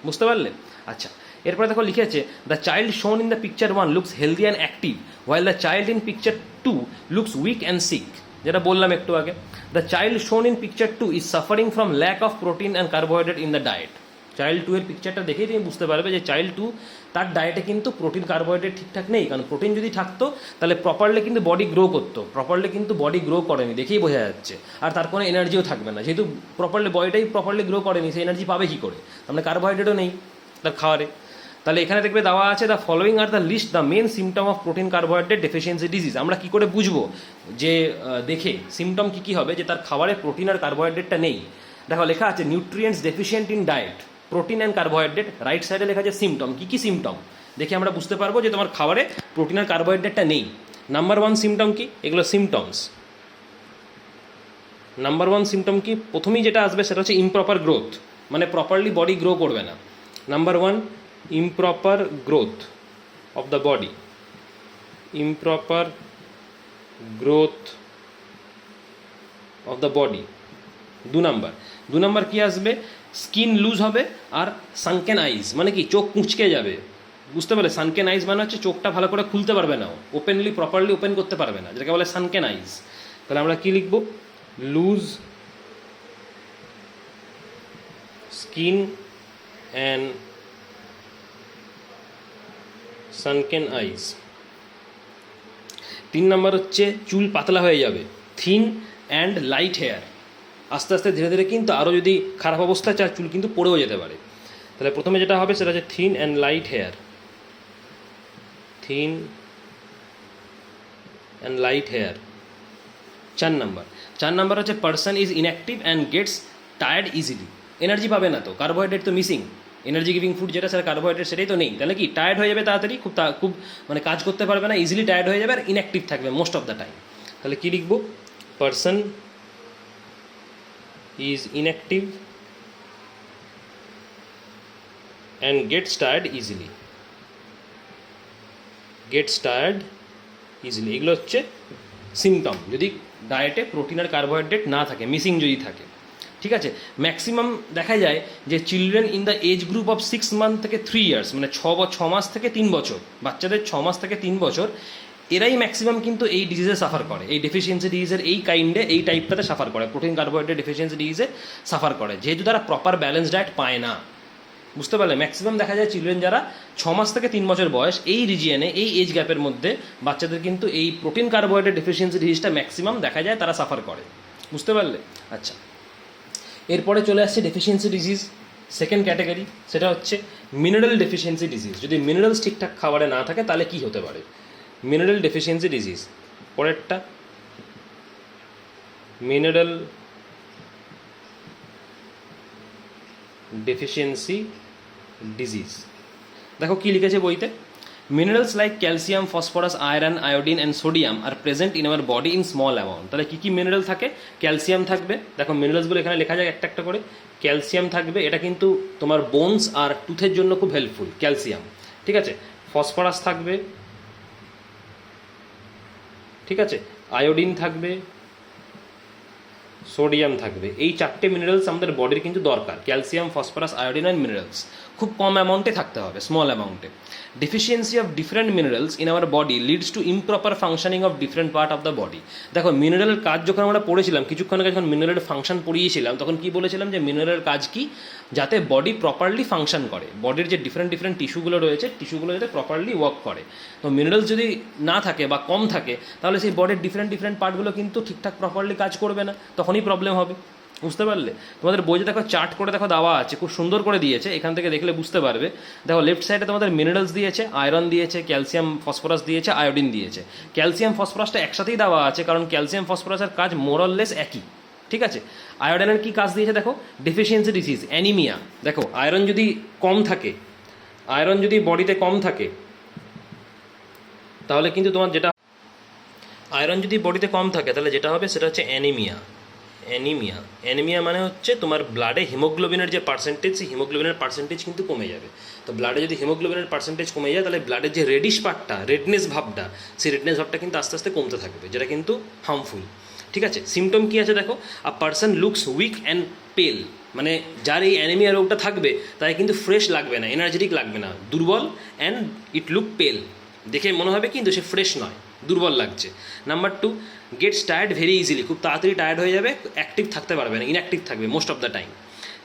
বুঝতে পারলে? আচ্ছা, এরপরে দেখো লিখেছে the child shown in the picture 1 looks healthy and active while the child in picture 2 looks weak and sick. যেটা বললাম একটু আগে, the child shown in picture 2 is suffering from lack of protein and carbohydrate in the diet. Child 2 এর পিকচারটা দেখেই তুমি বুঝতে পারবে যে চাইল্ড 2 তার ডায়েটে কিন্তু প্রোটিন কার্বোহাইড্রেট ঠিকঠাক নেই। কারণ প্রোটিন যদি থাকতো তাহলে প্রপারলি কিন্তু বডি গ্রো করতো, প্রপারলি কিন্তু বডি গ্রো করেনি, দেখেই বোঝা যাচ্ছে। আর তার কোনো এনার্জিও থাকবে না, যেহেতু প্রপারলি বডিটাই প্রপারলি গ্রো করেনি, সেই এনার্জি পাবে কী করে? তার মানে কার্বোহাইড্রেটও নেই তার খাওয়ারে। তাহলে এখানে দেখবে দেওয়া আছে দ্য ফলোয়িং আর the list the main symptom of protein carbohydrate deficiency disease. আমরা কি করে বুঝবো যে দেখে সিমটম কী কী হবে যে তার খাবারে প্রোটিন আর কার্বোহাইড্রেটটা নেই? দেখো লেখা আছে nutrients deficient in diet, protein and carbohydrate. Right সাইডে লেখা আছে সিমটম, কী কী সিমটম দেখে আমরা বুঝতে পারবো যে তোমার খাবারে প্রোটিন আর কার্বোহাইড্রেটটা নেই। নাম্বার 1 সিমটম কি? এগুলো সিমটমস। নাম্বার 1 সিমটম কি? প্রথমেই যেটা আসবে সেটা হচ্ছে ইমপ্রপার গ্রোথ, মানে প্রপারলি বডি গ্রো করবে না। Number 1 improper growth of the body, improper growth of the body। 2 number কি আসবে? স্কিন লুজ হবে আর সানকেন আইজ, মানে কি চোখ কুঁচকে যাবে। বুঝতে পারলে? সানকেন আইজ মানে হচ্ছে চোখটা ভালো করে খুলতে পারবে না, ওপেনলি প্রপারলি ওপেন করতে পারবে না, যেটাকে বলে সানকেন আইজ। তাহলে আমরা কি লিখব? Loose skin and sunken eyes. 3 number হচ্ছে চুল পাতলা হয়ে যাবে, থিন অ্যান্ড লাইট হেয়ার। আস্তে আস্তে ধীরে ধীরে কিন্তু আরও যদি খারাপ অবস্থা চায় চুল কিন্তু পড়েও যেতে পারে। তাহলে প্রথমে যেটা হবে সেটা হচ্ছে thin and light hair, thin and light hair. 4 number হচ্ছে person is inactive and gets tired easily. Energy পাবে না তো, কার্বোহাইড্রেট তো মিসিং, এনার্জি গিভিং ফুড যেটা সেটা কার্বোহাইড্রেট সেটাই তো নেই। তাহলে কি টায়ার্ড হয়ে যাবে তাড়াতাড়ি, খুব মানে কাজ করতে পারবে না, ইজিলি টায়ার্ড হয়ে যাবে আর ইনঅ্যাক্টিভ থাকবে মোস্ট অফ দ্য টাইম। তাহলে কি লিখবো? Person is inactive and gets tired easily, Gates tired easily. এগুলো হচ্ছে সিমটম যদি ডায়েটে প্রোটিন আর কার্বোহাইড্রেট না থাকে, মিসিং যদি থাকে। ঠিক আছে, ম্যাক্সিমাম দেখা যায় যে children in the age group of 6 month থেকে 3 ইয়ার্স, মানে 6 মাস থেকে 3 বছর, বাচ্চাদের 6 মাস থেকে 3 বছর, এরাই ম্যাক্সিমাম কিন্তু এই ডিজিজে সাফার করে, এই ডেফিসিয়েন্সি ডিজিজের এই কাইন্ডে এই টাইপটাতে সাফার করে, প্রোটিন কার্বোহাইড্রেট ডেফিসিয়েন্সি ডিজিজে সাফার করে, যেহেতু তারা প্রপার ব্যালেন্স ডায়েট পায় না। বুঝতে পারলে, ম্যাক্সিমাম দেখা যায় চিলড্রেন যারা 6 মাস থেকে 3 বছর বয়স, এই রিজিয়নে এই এজ গ্যাপের মধ্যে বাচ্চাদের কিন্তু এই প্রোটিন কার্বোহাইড্রেট ডেফিসিয়েন্সি ডিজিজটা ম্যাক্সিমাম দেখা যায় তারা সাফার করে। বুঝতে পারলে? আচ্ছা, এরপরে চলে আসছে ডেফিসিয়েন্সি ডিজিজ সেকেন্ড ক্যাটাগরি, সেটা হচ্ছে মিনারেল ডেফিসিয়েন্সি ডিজিজ। যদি মিনারেলস ঠিকঠাক খাবারে না থাকে তাহলে কি হতে পারে? মিনারেল ডেফিসিয়েন্সি ডিজিজ, পরেরটা মিনারেল ডেফিসিয়েন্সি ডিজিজ। দেখো কি লিখেছে বইতে, minerals like calcium, phosphorus, iron, iodine and sodium are present in our body in small amount. তাহলে কী কী মিনারেল থাকে? ক্যালসিয়াম থাকবে, দেখো মিনারেলসগুলো এখানে লেখা যায় একটা একটা করে। ক্যালসিয়াম থাকবে, এটা কিন্তু তোমার বোনস আর টুথের জন্য খুব হেল্পফুল ক্যালসিয়াম, ঠিক আছে। ফসফরাস থাকবে, ঠিক আছে, আয়োডিন থাকবে, সোডিয়াম থাকবে। এই 4টে মিনারেলস আমাদের বডির কিন্তু দরকার, calcium, phosphorus, iodine and minerals. খুব কম অ্যামাউন্টে থাকতে হবে, স্মল অ্যামাউন্টে। Deficiency of different minerals in our body leads to improper functioning of different part of the body. দেখো মিনারেলের কাজ যখন আমরা পড়েছিলাম কিছুক্ষণ আগে, যখন মিনারেলের ফাংশন পড়িয়েছিলাম, তখন কি বলেছিলাম যে মিনারেলের কাজ কি? যাতে বডি প্রপারলি ফাংশন করে, বডির যে ডিফারেন্ট ডিফারেন্ট টিস্যুগুলো রয়েছে, টিস্যুগুলো যাতে প্রপারলি ওয়ার্ক করে। তো মিনারেলস যদি না থাকে বা কম থাকে, তাহলে সেই বডির ডিফারেন্ট ডিফারেন্ট পার্টগুলো কিন্তু ঠিকঠাক প্রপারলি কাজ করবে না, তখনই প্রবলেম হবে। বুঝতে পারলে? তোমাদের বইতে দেখো চার্ট করে দেখো দেওয়া আছে, খুব সুন্দর করে দিয়েছে, এখান থেকে দেখলে বুঝতে পারবে। দেখো লেফট সাইডে তোমাদের মিনারেলস দিয়েছে, আয়রন দিয়েছে, ক্যালসিয়াম, ফসফরাস দিয়েছে, আয়োডিন দিয়েছে। ক্যালসিয়াম ফসফরাসটা একসাথেই দেওয়া আছে, কারণ ক্যালসিয়াম ফসফরাসের কাজ মোরললেস একই, ঠিক আছে। আয়োডিনের কি কাজ দিয়েছে দেখো, ডেফিসিয়েন্সি ডিজিজ, অ্যানিমিয়া। দেখো আয়রন যদি কম থাকে, আয়রন যদি বডিতে কম থাকে, তাহলে কিন্তু তোমার যেটা, আয়রন যদি বডিতে কম থাকে তাহলে যেটা হবে সেটা হচ্ছে অ্যানিমিয়া। অ্যানিমিয়া, অ্যানিমিয়া মানে হচ্ছে তোমার ব্লাডে হিমোগ্লোবিনের যে পার্সেন্টেজ, সেই হিমোগ্লোবিনের পার্সেন্টেজ কিন্তু কমে যাবে। তো ব্লাডে যদি হিমোগ্লোবিনের পার্সেন্টেজ কমে যায়, তাহলে ব্লাডের যে রেডিশ পার্টটা, রেডনেস ভাবটা, সেই রেডনেস ভাবটা কিন্তু আস্তে আস্তে কমতে থাকবে, যেটা কিন্তু হার্মফুল, ঠিক আছে। সিমটম কী আছে দেখো, a person looks weak and pale, মানে যার এই অ্যানিমিয়া রোগটা থাকবে তাই কিন্তু ফ্রেশ লাগবে না, এনার্জেটিক লাগবে না, দুর্বল, অ্যান্ড ইট লুক পেল, দেখে মনে হবে কিন্তু সে ফ্রেশ নয়, দুর্বল লাগছে। Number 2, gets tired very easily, খুব তাড়াতাড়ি টায়ার্ড হয়ে যাবে, অ্যাক্টিভ থাকতে পারবে না, ইনঅ্যাক্টিভ থাকবে most of the time.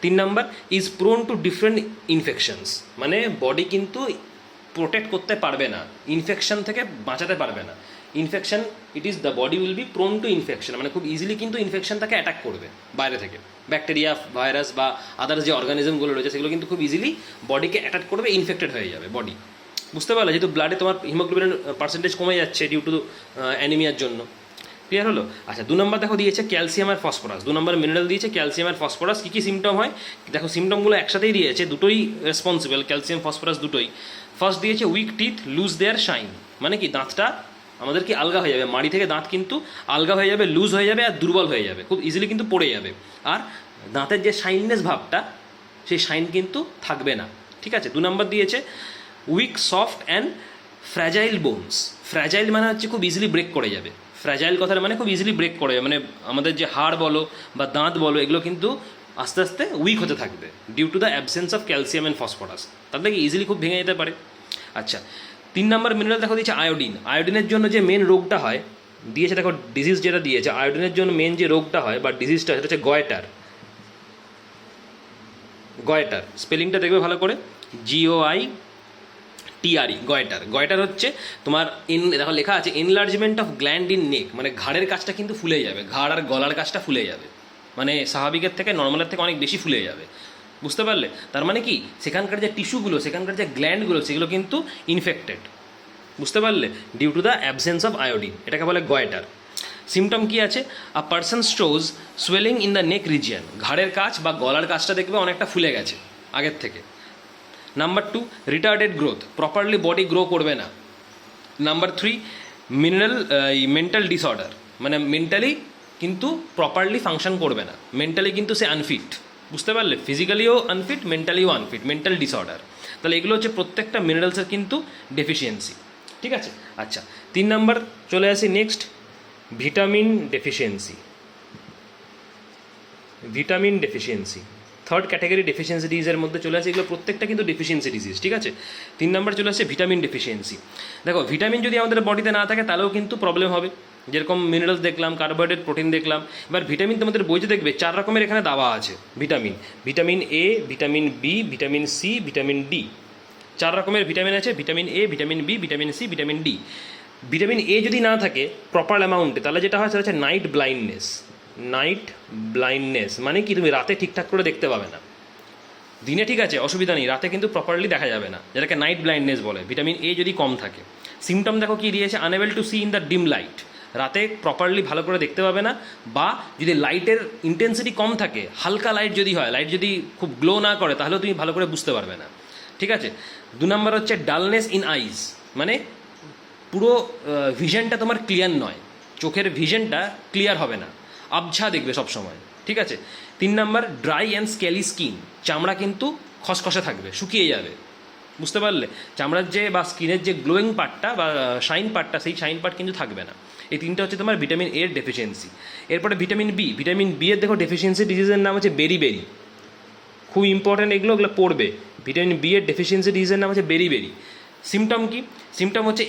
3 number, is prone two different infections, মানে বডি কিন্তু প্রোটেক্ট করতে পারবে না, ইনফেকশন থেকে বাঁচাতে পারবে না। Infection, it is the body will be prone to infection, মানে খুব ইজিলি কিন্তু ইনফেকশন তাকে অ্যাটাক করবে বাইরে থেকে, ব্যাকটেরিয়া, ভাইরাস বা আদার্স যে অর্গানিজমগুলো রয়েছে সেগুলো কিন্তু খুব ইজিলি বডিকে অ্যাটাক করবে, ইনফেক্টেড হয়ে যাবে বডি। বুঝতে পারলে? যেহেতু ব্লাডে তোমার হিমোগ্লোবিনের পার্সেন্টেজ কমে যাচ্ছে ডিউ টু অ্যানিমিয়ার জন্য। ক্লিয়ার হলো? আচ্ছা, 2 নম্বর দেখো দিয়েছে ক্যালসিয়াম আর ফসফরাস, 2 নম্বর মিনারেল দিয়েছে ক্যালসিয়াম আর ফসফরাস। কী কী সিমটম হয় দেখো, সিমটমগুলো একসাথেই দিয়েছে, দুটোই রেসপন্সিবল, ক্যালসিয়াম ফসফরাস দুটোই। ফার্স্ট দিয়েছে weak teeth lose their shine, মানে কি দাঁতটা আমাদের কি আলগা হয়ে যাবে, মাড়ি থেকে দাঁত কিন্তু আলগা হয়ে যাবে, লুজ হয়ে যাবে আর দুর্বল হয়ে যাবে, খুব ইজিলি কিন্তু পড়ে যাবে। আর দাঁতের যে শাইননেস ভাবটা, সেই শাইন কিন্তু থাকবে না, ঠিক আছে। 2 নম্বর দিয়েছে weak, soft and fragile bones. Fragile মানে হচ্ছে খুব ইজিলি ব্রেক করে যাবে, ফ্র্যাজাইল কথাটা মানে খুব ইজিলি ব্রেক করে যাবে, মানে আমাদের যে হাড় বলো বা দাঁত বলো, এগুলো কিন্তু আস্তে আস্তে উইক হতে থাকবে due to the absence of calcium and phosphorus, তাহলে কি ইজিলি খুব ভেঙে যেতে পারে। আচ্ছা, 3 নম্বর মিনারেল দেখো দিয়েছে আয়োডিন। আয়োডিনের জন্য যে মেন রোগটা হয় দিয়েছে, দেখো ডিজিজ যেটা দিয়েছে, আয়োডিনের জন্য মেন যে রোগটা হয় বা ডিজিজটা, সেটা হচ্ছে গয়টার। গয়টার স্পেলিংটা দেখবে ভালো করে, GOITRE, গয়টার। গয়টার হচ্ছে তোমার দেখো লেখা আছে এনলার্জমেন্ট অফ গ্ল্যান্ড ইন নেক, মানে ঘাড়ের কাছটা কিন্তু ফুলে যাবে, ঘাড় আর গলার কাছটা ফুলে যাবে, মানে স্বাভাবিকের থেকে, নর্মালের থেকে অনেক বেশি ফুলে যাবে। বুঝতে পারলে? তার মানে কি সেখানকার যে টিস্যুগুলো, সেখানকার যে গ্ল্যান্ডগুলো, সেগুলো কিন্তু ইনফেক্টেড। বুঝতে পারলে? Due to the absence of iodine, এটাকে বলে গয়টার। সিমটম কি আছে, আ পার্সন স্টোজ swelling in the neck region, ঘাড়ের কাছ বা গলার কাছটা দেখবে অনেকটা ফুলে গেছে আগের থেকে। Number 2, retarded growth, properly body grow করবে না। নাম্বার 3, মেন্টাল ডিসঅর্ডার, মানে মেন্টালি কিন্তু প্রপারলি ফাংশন করবে না, মেন্টালি কিন্তু সে আনফিট। বুঝতে পারলে? ফিজিক্যালিও আনফিট, মেন্টালিও আনফিট, মেন্টাল ডিসঅর্ডার। তাহলে এগুলো হচ্ছে প্রত্যেকটা মিনারেলসের কিন্তু ডেফিসিয়েন্সি, ঠিক আছে। আচ্ছা, 3 নাম্বার চলে আসি next, vitamin deficiency. Vitamin deficiency, third category deficiency ডিজিজের মধ্যে চলে আসে, এগুলো প্রত্যেকটা কিন্তু ডেফিসিয়েন্সি ডিজিজ, ঠিক আছে। 3 নম্বর চলে আসছে ভিটামিন ডেফিসিয়েন্সি। দেখো ভিটামিন যদি আমাদের বডিতে না থাকে তাহলেও কিন্তু প্রবলেম হবে, যেরকম মিনারেলস দেখলাম, কার্বোহাইড্রেট, প্রোটিন দেখলাম। এবার ভিটামিন তোমাদের বইতে দেখবে 4 রকমের এখানে দেওয়া আছে vitamin. Vitamin A, vitamin B, vitamin C, vitamin D, 4 রকমের ভিটামিন আছে। Vitamin A, vitamin B, vitamin C, vitamin D. Vitamin A যদি না থাকে প্রপার অ্যামাউন্টে তাহলে যেটা হয় সেটা হচ্ছে নাইট ব্লাইন্ডনেস। নাইট ব্লাইন্ডনেস মানে কি, তুমি রাতে ঠিকঠাক করে দেখতে পাবে না। দিনে ঠিক আছে অসুবিধা নেই, রাতে কিন্তু প্রপারলি দেখা যাবে না, যেটাকে নাইট ব্লাইন্ডনেস বলে। ভিটামিন এ যদি কম থাকে, সিমটম দেখো কি দিয়েছে, unable to see in the dim light, রাতে প্রপারলি ভালো করে দেখতে পাবে না। বা যদি লাইটের ইন্টেন্সিটি কম থাকে, হালকা লাইট যদি হয়, লাইট যদি খুব গ্লো না করে তাহলেও তুমি ভালো করে বুঝতে পারবে না, ঠিক আছে। 2 নম্বর হচ্ছে ডালনেস ইন আইজ, মানে পুরো ভিশনটা তোমার ক্লিয়ার নয়, চোখের ভিশনটা ক্লিয়ার হবে না, আবঝা দেখবে সবসময়, ঠিক আছে। 3 নম্বর ড্রাই অ্যান্ড স্কেলি স্কিন, চামড়া কিন্তু খসখসে থাকবে, শুকিয়ে যাবে, বুঝতে পারলে। চামড়ার যে বা স্কিনের যে গ্লোয়িং পার্টটা বা শাইন পার্টটা, সেই শাইন পার্ট কিন্তু থাকবে না। এই 3টা হচ্ছে তোমার ভিটামিন এর ডেফিসিয়েন্সি। এরপরে ভিটামিন বি। ভিটামিন বি এর দেখো ডেফিসিয়েন্সি ডিজিজের নাম হচ্ছে বেরি। খুব ইম্পর্টেন্ট, এগুলো পড়বে। ভিটামিন বি এর ডেফিসিয়েন্সি ডিজিজের নাম হচ্ছে বেরি। সিমটম কি? সিমটম হচ্ছে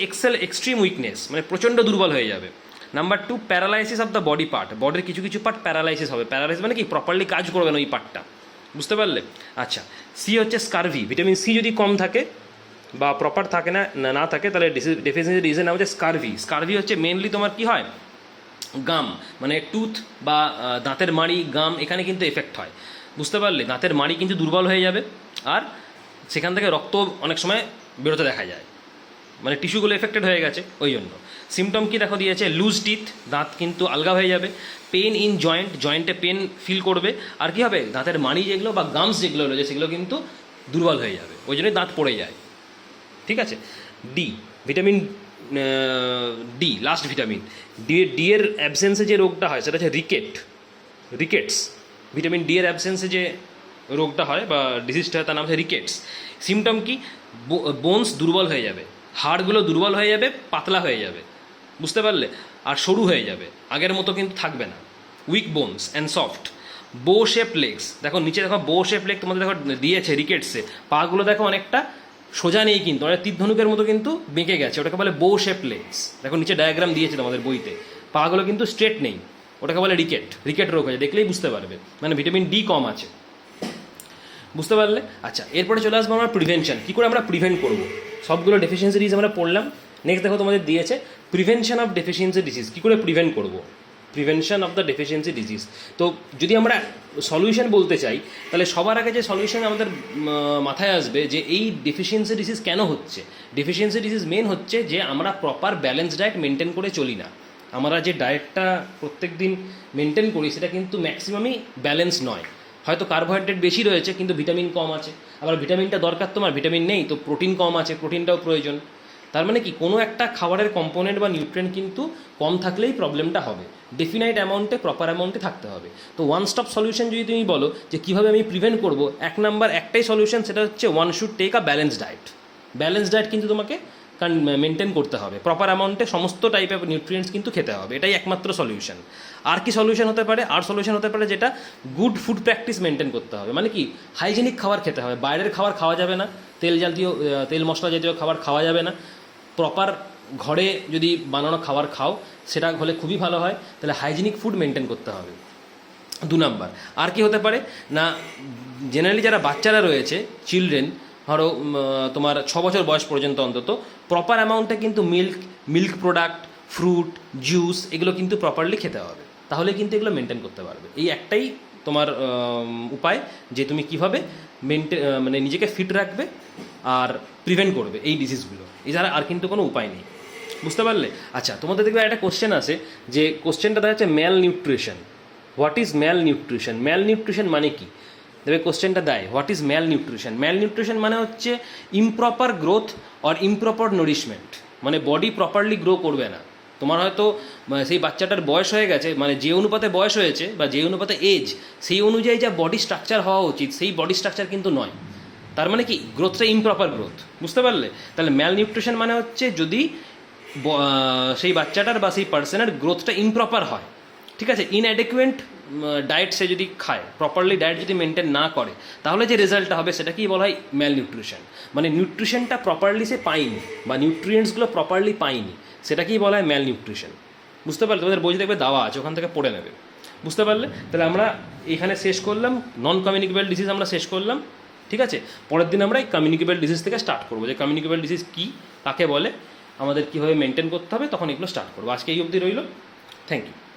এক্সট্রিম উইকনেস, মানে প্রচণ্ড দুর্বল হয়ে যাবে। Number 2 paralysis of the body part, বডির কিছু কিছু পার্ট প্যারালাইসিস হবে। প্যারালাইসিস মানে কি, প্রপারলি কাজ করবে না ওই পার্টটা, বুঝতে পারলে। আচ্ছা, সি হচ্ছে স্কারভি। ভিটামিন সি যদি কম থাকে বা প্রপার থাকে না থাকে তাহলে ডেফিসিয়েন্সি ডিজিজের নাম হচ্ছে স্কারভি। স্কারভি হচ্ছে মেনলি তোমার কি হয়, গাম মানে টুথ বা দাঁতের মাড়ি, গাম, এখানে কিন্তু এফেক্ট হয়, বুঝতে পারলে। দাঁতের মাড়ি কিন্তু দুর্বল হয়ে যাবে, আর সেখান থেকে রক্ত অনেক সময় বেরোতে দেখা যায়, মানে টিস্যুগুলো এফেক্টেড হয়ে গেছে ওই জন্য। সিমটম কি দেখো দিয়েছে, লুজ টিথ, দাঁত কিন্তু আলগা হয়ে যাবে। পেন ইন জয়েন্টে পেন ফিল করবে। আর কি হবে, দাঁতের মাড়ি যেগুলো বা গামস যেগুলো রয়েছে সেগুলো কিন্তু দুর্বল হয়ে যাবে, ওই জন্যই দাঁত পড়ে যায়, ঠিক আছে। D, vitamin D, last vitamin. D এর অ্যাবসেন্সে যে রোগটা হয় সেটা হচ্ছে রিকেটস। ভিটামিন ডি এর অ্যাবসেন্সে যে রোগটা হয় বা ডিজিজটা হয় তার নাম হচ্ছে রিকেটস। সিমটম কি, বোনস দুর্বল হয়ে যাবে, হাড়গুলো দুর্বল হয়ে যাবে, পাতলা হয়ে যাবে, বুঝতে পারলে। আর সরু হয়ে যাবে, আগের মতো কিন্তু থাকবে না। Weak bones and soft. Bow shape legs, দেখো নিচে দেখো বো শেপ লেগ তোমাদের দেখো দিয়েছে রিকেটসে। পাগুলো দেখো অনেকটা সোজা নেই, কিন্তু অনেক তীর ধনুকের মতো কিন্তু বেঁকে গেছে, ওটাকে বলে বো শেপ লেগস। দেখো নিচে ডায়াগ্রাম দিয়েছে তোমাদের বইতে, পাগুলো কিন্তু স্ট্রেট নেই, ওটাকে বলে রিকেট রোগ হয়েছে, দেখলেই বুঝতে পারবে, মানে ভিটামিন ডি কম আছে, বুঝতে পারলে। আচ্ছা, এরপরে চলে আসবো আমরা প্রিভেনশন, কী করে আমরা প্রিভেন্ট করবো। সবগুলো ডেফিসিয়েন্সি ডিজিজ আমরা পড়লাম। নেক্সট দেখো তোমাদের দিয়েছে প্রিভেনশন অফ ডেফিসিয়েন্সি ডিজিজ, কী করে প্রিভেন্ট করবো, prevention of the deficiency disease. তো যদি আমরা সলিউশন বলতে চাই তাহলে সবার আগে যে সলিউশন আমাদের মাথায় আসবে যে এই ডেফিসিয়েন্সি ডিজিজ কেন হচ্ছে। ডেফিসিয়েন্সি ডিজিজ মেন হচ্ছে যে আমরা প্রপার ব্যালেন্স ডায়েট মেনটেন করে চলি না। আমরা যে ডায়েটটা প্রত্যেক দিন মেনটেন করি সেটা কিন্তু ম্যাক্সিমামই ব্যালেন্স নয়। হয়তো কার্বোহাইড্রেট বেশি রয়েছে কিন্তু ভিটামিন কম আছে, আবার ভিটামিনটা দরকার তোমার, ভিটামিন নেই তো প্রোটিন কম আছে, প্রোটিনটাও প্রয়োজন। তার মানে কি, কোনো একটা খাবারের কম্পোনেন্ট বা নিউট্রিয়েন্ট কিন্তু কম থাকলেই প্রবলেমটা হবে, ডেফিনাইট অ্যামাউন্টে, প্রপার অ্যামাউন্টে থাকতে হবে। তো ওয়ান স্টপ সলিউশন যদি তুমি বলো যে কীভাবে আমি প্রিভেন্ট করবো, 1 নাম্বার একটাই সলিউশন, সেটা হচ্ছে one should take a balance diet. Balance diet কিন্তু তোমাকে মেনটেন করতে হবে, প্রপার অ্যামাউন্টে সমস্ত টাইপের নিউট্রিয়েন্টস কিন্তু খেতে হবে, এটাই একমাত্র সলিউশন। আর কি সলিউশন হতে পারে, আর সলিউশন হতে পারে যেটা গুড ফুড প্র্যাকটিস মেনটেন করতে হবে, মানে কি হাইজেনিক খাবার খেতে হবে, বাইরের খাবার খাওয়া যাবে না, তেল মশলা জাতীয় খাবার খাওয়া যাবে না। প্রপার ঘরে যদি বানানো খাবার খাও সেটা হলে খুবই ভালো হয়, তাহলে হাইজেনিক ফুড মেনটেন করতে হবে। 2 নাম্বার আর কি হতে পারে না, জেনারেলি যারা বাচ্চারা রয়েছে, চিলড্রেন, ধরো তোমার 6 বছর বয়স পর্যন্ত অন্তত, প্রপার অ্যামাউন্টে কিন্তু মিল্ক প্রোডাক্ট, ফ্রুট, জুস এগুলো কিন্তু প্রপারলি খেতে হবে, তাহলে কিন্তু এগুলো মেনটেন করতে পারবে। এই একটাই তোমার উপায় যে তুমি কীভাবে মানে নিজেকে ফিট রাখবে আর প্রিভেন্ট করবে এই ডিজিজগুলো, এছাড়া আর কিন্তু কোনো উপায় নেই, বুঝতে পারলে। আচ্ছা, তোমাদের দেখবে একটা কোশ্চেন আছে, যে কোশ্চেনটা দেখা যাচ্ছে malnutrition. What is malnutrition? Malnutrition মানে কি দেবে, কোশ্চেনটা দেয়, what is malnutrition. Malnutrition মানে হচ্ছে improper growth or improper nourishment, মানে বডি প্রপারলি গ্রো করবে না। তোমার হয়তো সেই বাচ্চাটার বয়স হয়ে গেছে, মানে যে অনুপাতে বয়স হয়েছে বা যে অনুপাতে এজ, সেই অনুযায়ী যা বডি স্ট্রাকচার হওয়া উচিত সেই বডি স্ট্রাকচার কিন্তু নয়। তার মানে কি, গ্রোথটা ইমপ্রপার গ্রোথ, বুঝতে পারলে। তাহলে ম্যাল নিউট্রিশন মানে হচ্ছে যদি সেই বাচ্চাটার বা সেই পার্সনের গ্রোথটা ইমপ্রপার হয়, ঠিক আছে, ইনঅ্যাডিকুয়েট ডায়েট সে যদি খায়, প্রপারলি ডায়েট যদি মেনটেন না করে, তাহলে যে রেজাল্টটা হবে সেটাকেই বলা হয় ম্যাল নিউট্রিশন। মানে নিউট্রিশনটা প্রপারলি সে পায়নি বা নিউট্রিয়েন্টসগুলো প্রপারলি পায়নি, সেটাকেই বলা হয় ম্যাল নিউট্রিশন। বুঝতে পারলে? তোমাদের বই দেখবে দেওয়া আছে, ওখান থেকে পড়ে নেবে। বুঝতে পারলে? তাহলে আমরা এখানে শেষ করলাম নন কমিউনিকেবল ডিজিজ, আমরা শেষ করলাম। ঠিক আছে, পরের দিন আমরা এই কমিউনিকেবল ডিজিজ থেকে স্টার্ট করবো, যে কমিউনিকেবল ডিজিজ কী, কাকে বলে, আমাদের কীভাবে মেনটেন করতে হবে, তখন এগুলো স্টার্ট করবো। আজকে এই অবধি রইল। Thank you.